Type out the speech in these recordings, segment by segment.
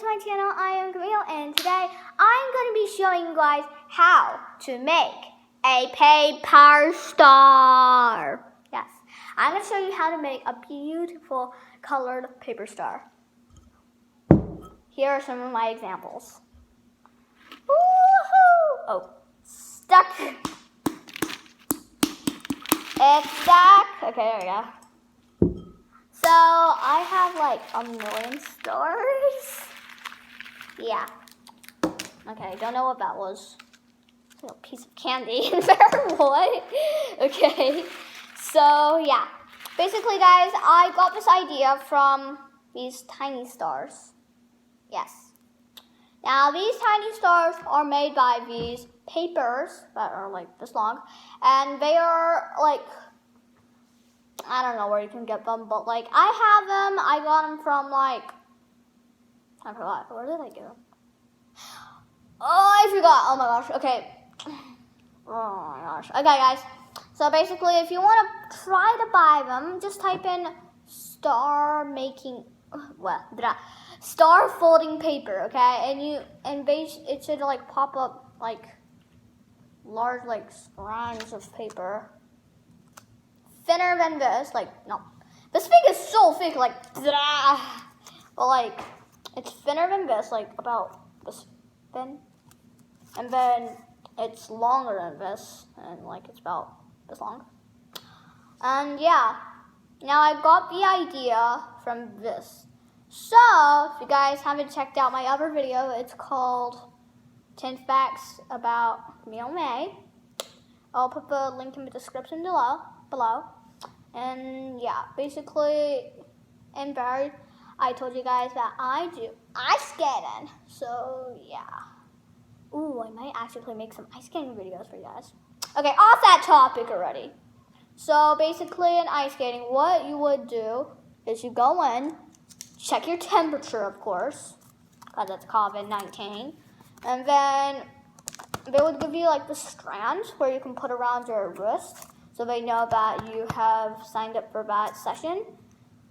my channel. I am Camille, and today I'm going to be showing you guys how to make a paper star. Yes, I'm going to show you how to make a beautiful colored paper star. Here are some of my examples. Woohoo! Oh, stuck. It's stuck. Okay, there we go. So I have like 1,000,000 stars. Yeah. Okay, don't know what that was. It's a little piece of candy in there. What? Okay. So yeah. Basically, guys, I got this idea from these tiny stars. Yes. Now these tiny stars are made by these papers that are like this long, and they are like, I don't know where you can get them, but like I have them. I got them from like, I forgot. Where did I get them? Oh, I forgot. Oh my gosh. Okay. Oh my gosh. Okay, guys. So basically, if you want to try to buy them, just type in star folding paper, okay? It should like pop up like large like strands of paper. Thinner than this, like, no. This thing is so thick, like, but like, it's thinner than this, like about this thin. And then it's longer than this, and like it's about this long. And yeah, now I got the idea from this. So, if you guys haven't checked out my other video, it's called 10 Facts About Camille May. I'll put the link in the description below. And yeah, basically, in there, I told you guys that I do ice skating. So yeah. Ooh, I might actually make some ice skating videos for you guys. Okay, off that topic already. So basically, in ice skating, what you would do is you go in, check your temperature, of course, because it's COVID-19, and then they would give you like the strands where you can put around your wrist, so they know that you have signed up for that session.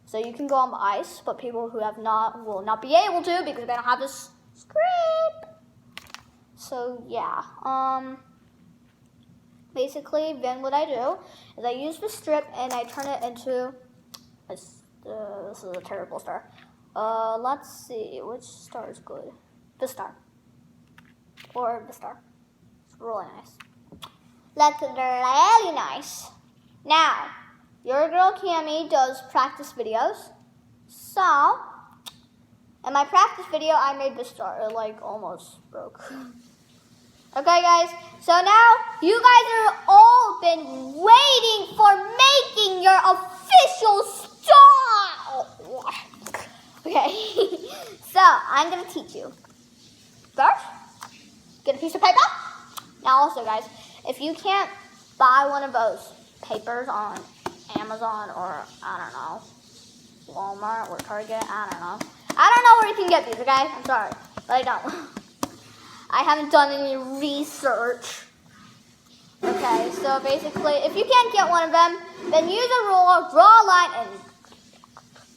So you can go on the ice, but people who have not will not be able to because they don't have this strip. So yeah, basically then what I do is I use the strip and I turn it into this is a terrible star. Let's see, which star is good? This star. Or this star. It's really nice. That's really nice. Now, your girl Cami does practice videos. So, in my practice video, I made this star. It like almost broke. Okay, guys. So now, you guys are all been waiting for making your official star. Okay. So, I'm going to teach you. First, get a piece of paper. Now also, guys, if you can't buy one of those papers on Amazon or, I don't know, Walmart or Target, I don't know. I don't know where you can get these, okay? I'm sorry, but I don't. I haven't done any research. Okay, so basically, if you can't get one of them, then use a ruler, draw a line, and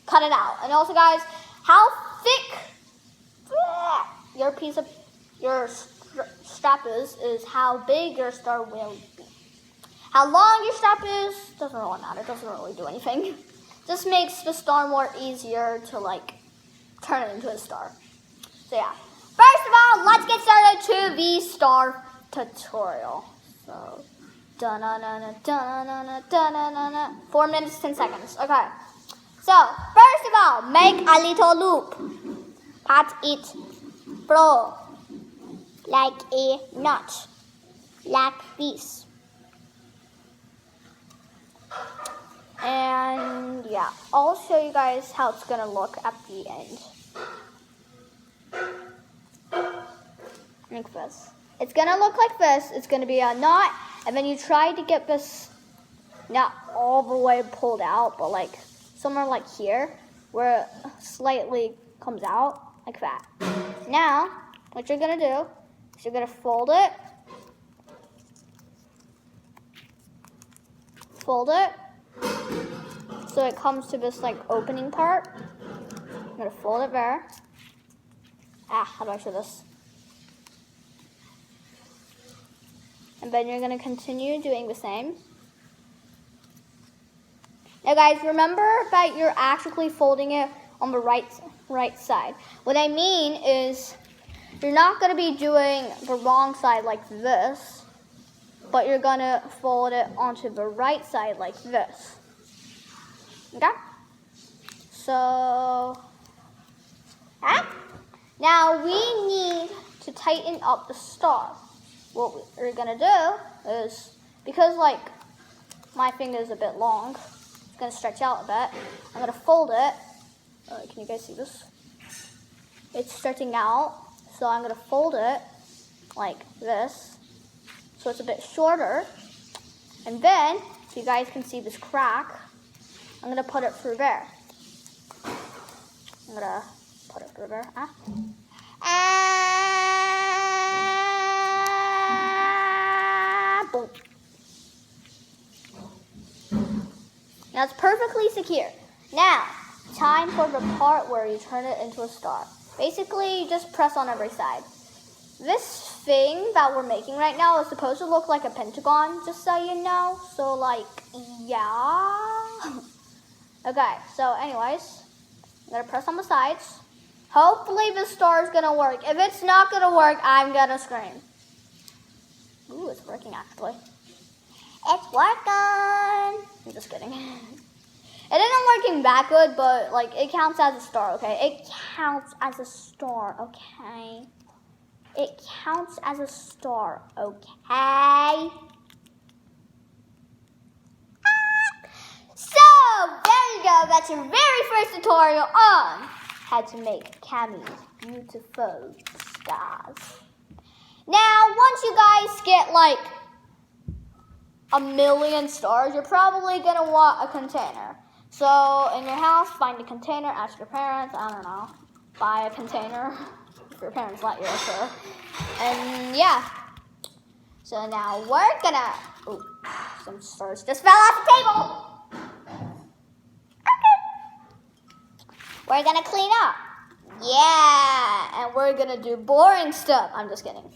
cut it out. And also, guys, how thick your strap is how big your star will be. How long your strap is doesn't really matter. It doesn't really do anything. Just makes the star more easier to like turn it into a star. So yeah. First of all, let's get started to the star tutorial. So 4 minutes 10 seconds. Okay. So first of all, make a little loop. Pat it through like a knot, like this. And yeah, I'll show you guys how it's gonna look at the end. Like this. It's gonna look like this. It's gonna be a knot, and then you try to get this not all the way pulled out, but like somewhere like here, where it slightly comes out, like that. Now, what you're gonna do is you're gonna fold it, so it comes to this like opening part. I'm gonna fold it there. How do I show this? And then you're going to continue doing the same. Now guys, remember that you're actually folding it on the right side. What I mean is you're not going to be doing the wrong side like this, but you're going to fold it onto the right side like this. Okay? So, now we need to tighten up the star. What we're going to do is, because like my finger is a bit long, it's going to stretch out a bit. I'm going to fold it. Can you guys see this? It's stretching out, so I'm going to fold it like this, so it's a bit shorter. And then, so you guys can see this crack, I'm going to put it through there. I'm going to put it through there. Boom. Now it's perfectly secure. Now, time for the part where you turn it into a star. Basically, you just press on every side. This thing that we're making right now is supposed to look like a pentagon, just so you know. So, like, yeah. Okay, so anyways, I'm going to press on the sides. Hopefully the star is going to work. If it's not going to work, I'm going to scream. Ooh, it's working actually. It's working. I'm just kidding. It isn't working that good, but like it counts as a star, okay? It counts as a star, okay? It counts as a star, okay? So, there you go. That's your very first tutorial on how to make Cammie's beautiful stars. Now, once you guys get like 1,000,000 stars, you're probably going to want a container. So, in your house, find a container, ask your parents, I don't know, buy a container if your parents let you, sure. And yeah. So now we're going to, ooh, some stars just fell off the table. Okay. We're going to clean up. Yeah, and we're going to do boring stuff. I'm just kidding.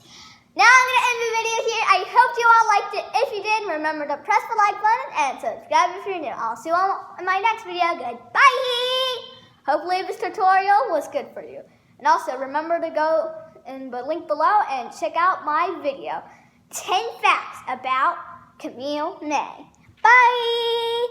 Now I'm going to end the video here. I hope you all liked it. If you did, remember to press the like button and subscribe if you're new. I'll see you all in my next video. Goodbye! Hopefully this tutorial was good for you. And also remember to go in the link below and check out my video. 10 facts about Camille May. Bye!